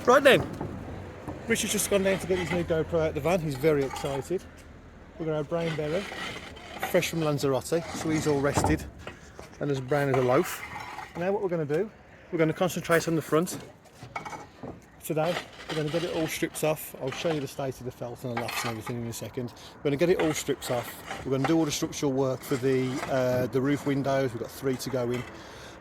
Right then, Rich has just gone down to get his new GoPro out of the van. He's very excited. We're going to have brown berry, fresh from Lanzarote, so he's all rested and as brown as a loaf. Now what we're going to do, we're going to concentrate on the front. Today we're going to get it all stripped off. I'll show you the state of the felt and the lofts and everything in a second. We're going to get it all stripped off. We're going to do all the structural work for the roof windows. We've got 3 to go in,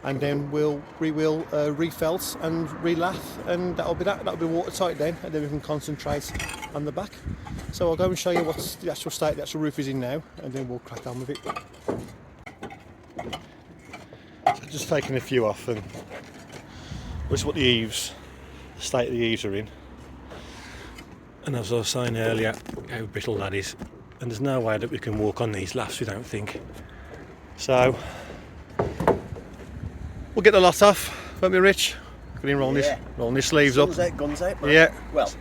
and then we will refelt and re-lath, and that'll be watertight then, and then we can concentrate on the back. So I'll go and show you what the actual state the actual roof is in now, and then we'll crack on with it. So just taking a few off, and this is what the state of the eaves are in. And as I was saying earlier, how brittle that is, and there's no way that we can walk on these lafts, we don't think. So we'll get the lot off, won't we, Rich? Can you rolling his sleeves up? Guns out, man. Yeah. Well,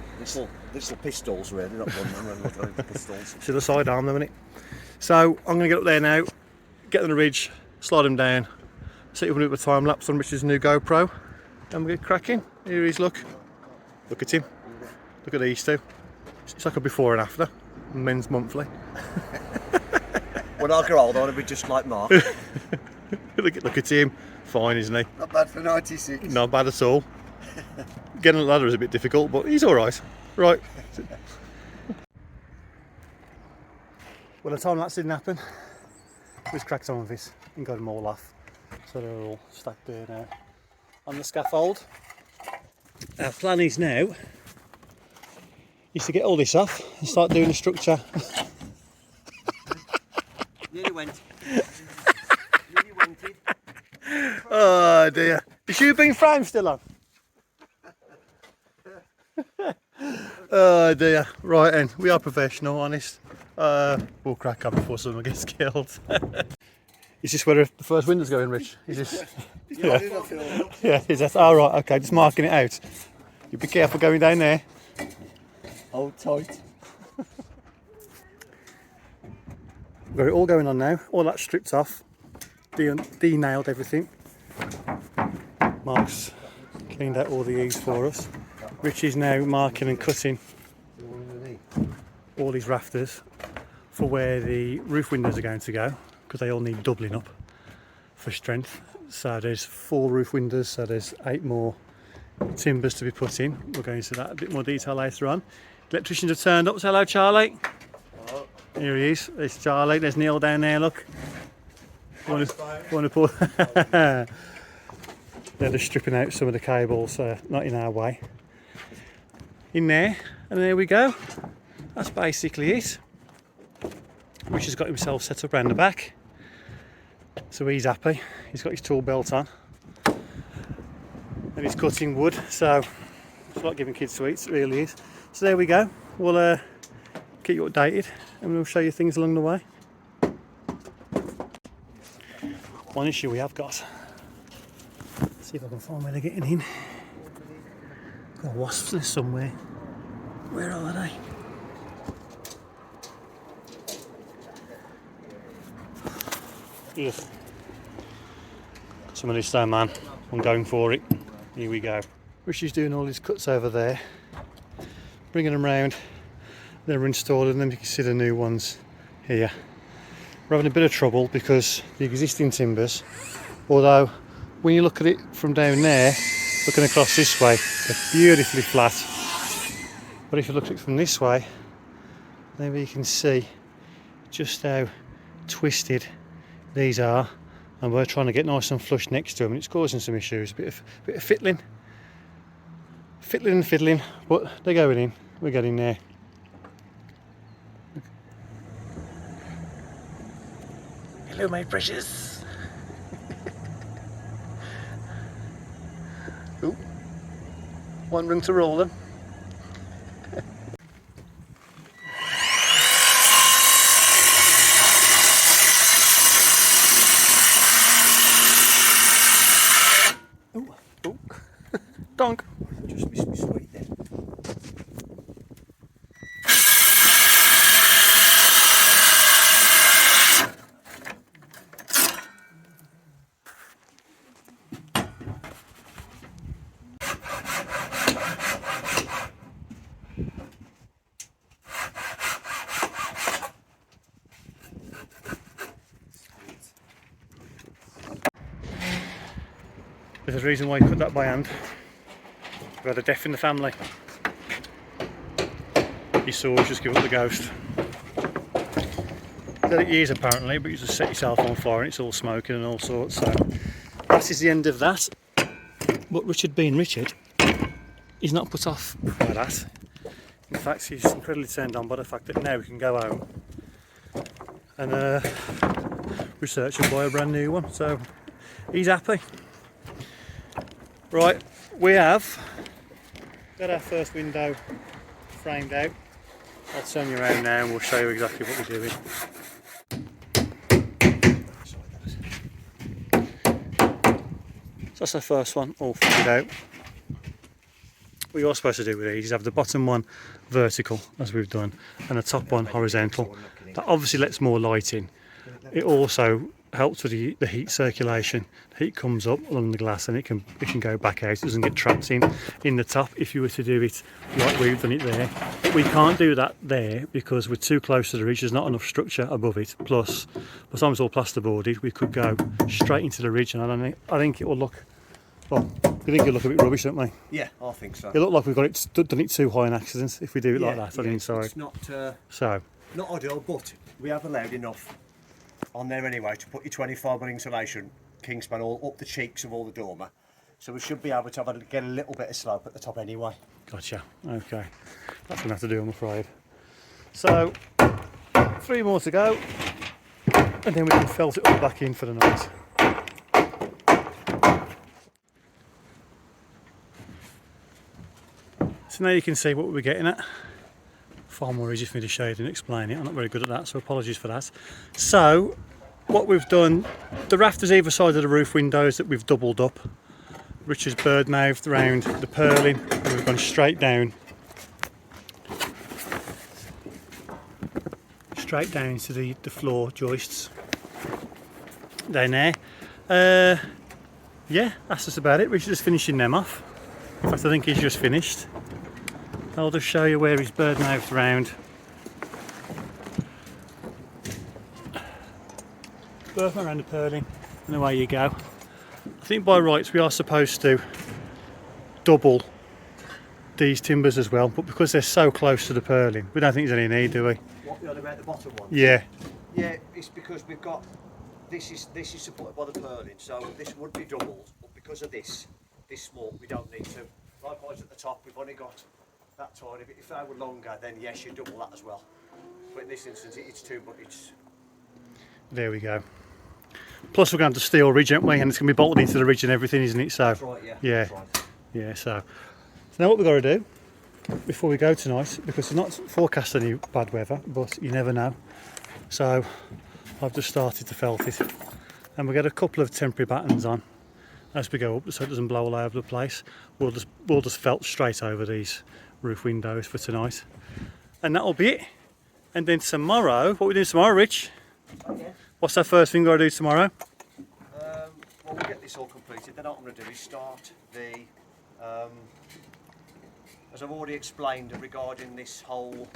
little pistols really, not gun, pistols. To the side arm, though, isn't it? So I'm going to get up there now, get on the ridge, slide him down, set up a time lapse on Rich's new GoPro, and we'll get cracking. Here he is, look at him, look at these two. It's like a before and after, Men's Monthly. When I grow old I want to be just like Mark. look at him, fine isn't he? Not bad for 96. Not bad at all. Getting a ladder is a bit difficult, but he's alright. Right. Well, the time lapse didn't happen. We just cracked on with this and got them all off. So they're all stacked there now on the scaffold. Our plan is now to get all this off and start doing the structure. Nearly went. Oh dear. Is you being framed still on? Oh dear. Right then, we are professional, honest. We'll crack up before someone gets killed. Is this where the first window's going, Rich? Is this? Yeah, is that? Oh, right, okay, just marking it out. You be careful going down there. Hold tight. We've got it all going on now. All that stripped off. De-nailed everything. Mark's cleaned out all the eaves for us. Rich is now marking and cutting all these rafters for where the roof windows are going to go, because they all need doubling up for strength. So there's 4 roof windows, so there's 8 more timbers to be put in. We'll go into that in a bit more detail later on. Electricians have turned up. So hello, Charlie. Hello. Here he is. There's Charlie. There's Neil down there, look. Want to pull? They're just stripping out some of the cables, not in our way. In there, and there we go. That's basically it. Rich has got himself set up around the back, so he's happy. He's got his tool belt on and he's cutting wood, so it's like giving kids sweets, it really is. So there we go. We'll keep you updated and we'll show you things along the way. One issue we have got, see if I can find where they're getting in. Got a wasp's nest somewhere. Where are they? Ugh. Some of this stone, man. I'm going for it. Here we go. Rishi's doing all his cuts over there, bringing them round. They're installing them. You can see the new ones here. We're having a bit of trouble because the existing timbers, although when you look at it from down there, looking across this way, they're beautifully flat. But if you look at it from this way, maybe you can see just how twisted these are, and we're trying to get nice and flush next to them, and it's causing some issues. A bit of fiddling and fiddling, but they're going in. We're getting there. Hello, my precious. Ooh, one ring to roll them. Ooh, donk. Just miss me sweet then. There's a reason why you cut that by hand. We've had a death in the family. Your saws just give up the ghost. You've had it years apparently, but you just set yourself on fire and it's all smoking and all sorts. So that is the end of that. But Richard being Richard, he's not put off by that. In fact, he's incredibly turned on by the fact that now we can go home and research and buy a brand new one. So he's happy. Right, we have got our first window framed out. I'll turn you around now and we'll show you exactly what we're doing. So that's our first one all figured out. What you're supposed to do with these is have the bottom one vertical, as we've done, and the top one horizontal. That obviously lets more light in. It also helps with the heat circulation. The heat comes up along the glass and it can go back out. It doesn't get trapped in the top if you were to do it like we've done it there. But we can't do that there because we're too close to the ridge. There's not enough structure above it. Plus, by the time it's all plasterboarded, we could go straight into the ridge, and I think it will look. Well, we think it'll look a bit rubbish, don't we? Yeah, I think so. It look like we've got it done it too high in accidents if we do it like that on the inside. It's not not ideal, but we have allowed enough on there anyway to put your 25mm insulation kingspan all up the cheeks of all the dormer, so we should be able to get a little bit of slope at the top anyway. Gotcha. Okay, that's gonna have to do, I'm afraid. So 3 more to go, and then we can felt it all back in for the night. So now you can see what we're getting at. Far more easy for me to show you than explain it. I'm not very good at that, so apologies for that. So what we've done, the rafters either side of the roof windows that we've doubled up. Richard's bird mouthed round the purling, and we've gone straight down into the floor joists down there. Yeah, that's just about it. Richard's just finishing them off. In fact, I think he's just finished. I'll just show you where he's bird mouthed round. Bird around the purling, and away you go. I think by rights we are supposed to double these timbers as well, but because they're so close to the purling, we don't think there's any need, do we? What, the other about the bottom one? Yeah. Yeah, it's because we've got this is supported by the purling, so this would be doubled, but because of this small, we don't need to. Likewise at the top, we've only got that tiny bit. If they were longer, then yes, you double that as well. But in this instance, it's too, but it's. There we go. Plus we're going to have the steel ridge, aren't we? And it's going to be bolted into the ridge and everything, isn't it? So That's right, yeah. Yeah. That's right. Yeah. So now what we've got to do before we go tonight, because it's not forecast any bad weather, but you never know. So I've just started to felt it, and we'll get a couple of temporary battens on as we go up, so it doesn't blow all over the place. We'll just felt straight over these roof windows for tonight, and that'll be it. And then tomorrow, what are we doing tomorrow, Rich? Okay. What's our first thing we're going to do tomorrow? Well, we'll get this all completed. Then what I'm going to do is start the, as I've already explained regarding this whole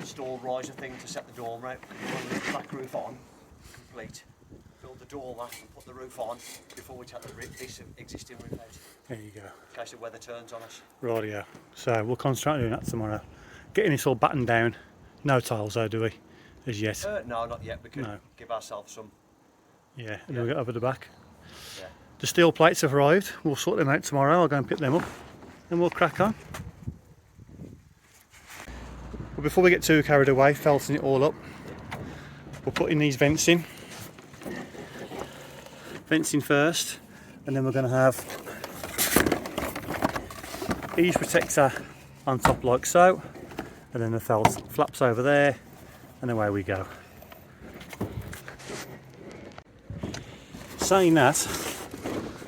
stall riser thing to set the dormer out. We want to leave the back roof on, complete, build the dormer and put the roof on before we take this existing roof out. There you go. In case the weather turns on us. Rightio. So we'll concentrate on doing that tomorrow. Getting this all battened down. No tiles though, do we? As yet. No, not yet. We can give ourselves some. Yeah, and then we'll get over the back. Yeah. The steel plates have arrived. We'll sort them out tomorrow. I'll go and pick them up and we'll crack on. But before we get too carried away, felting it all up, we're putting these vents in. Vents in first, and then we're going to have ease protector on top like so, and then the felt flaps over there, and away we go. Saying that,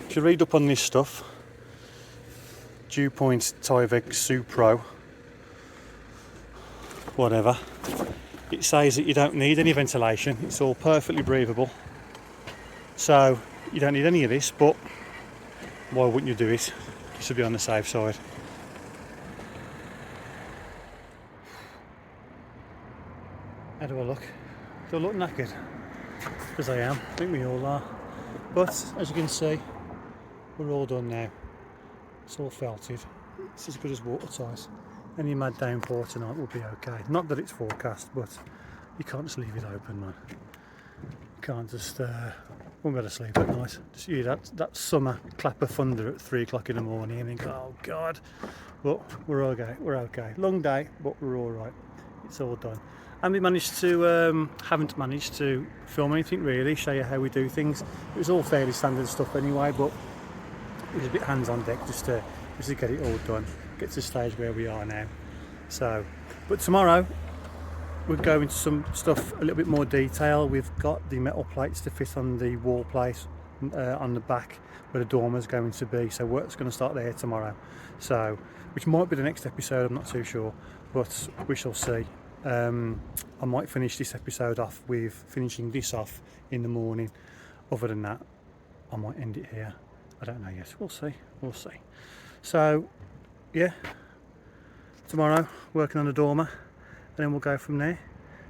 if you read up on this stuff, Dew Point Tyvek Supro, whatever, it says that you don't need any ventilation, it's all perfectly breathable, so you don't need any of this, but why wouldn't you do it, just to be on the safe side. How do I look? Do I look knackered? Because I am, I think we all are, but as you can see, we're all done now. It's all felted. It's as good as watertight. Any mad downpour tonight will be okay. Not that it's forecast, but you can't just leave it open, man. You can't just won't go to sleep at night. Just hear that summer clap of thunder at 3 o'clock in the morning and think, oh God. But we're okay. We're okay. Long day, but we're all right. It's all done. And we haven't managed to film anything really, show you how we do things. It was all fairly standard stuff anyway, but it was a bit hands on deck just to get it all done, get to the stage where we are now. So, but tomorrow we'll go into some stuff a little bit more detail. We've got the metal plates to fit on the wall plate on the back where the dormer's going to be, so work's going to start there tomorrow. So, which might be the next episode, I'm not too sure, but we shall see. I might finish this episode off with finishing this off in the morning. Other than that, I might end it here. I don't know yet. We'll see. So yeah, tomorrow working on the dormer, and then we'll go from there.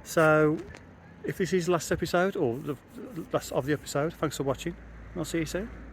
So if this is the last episode or the last of the episode, thanks for watching. I'll see you soon.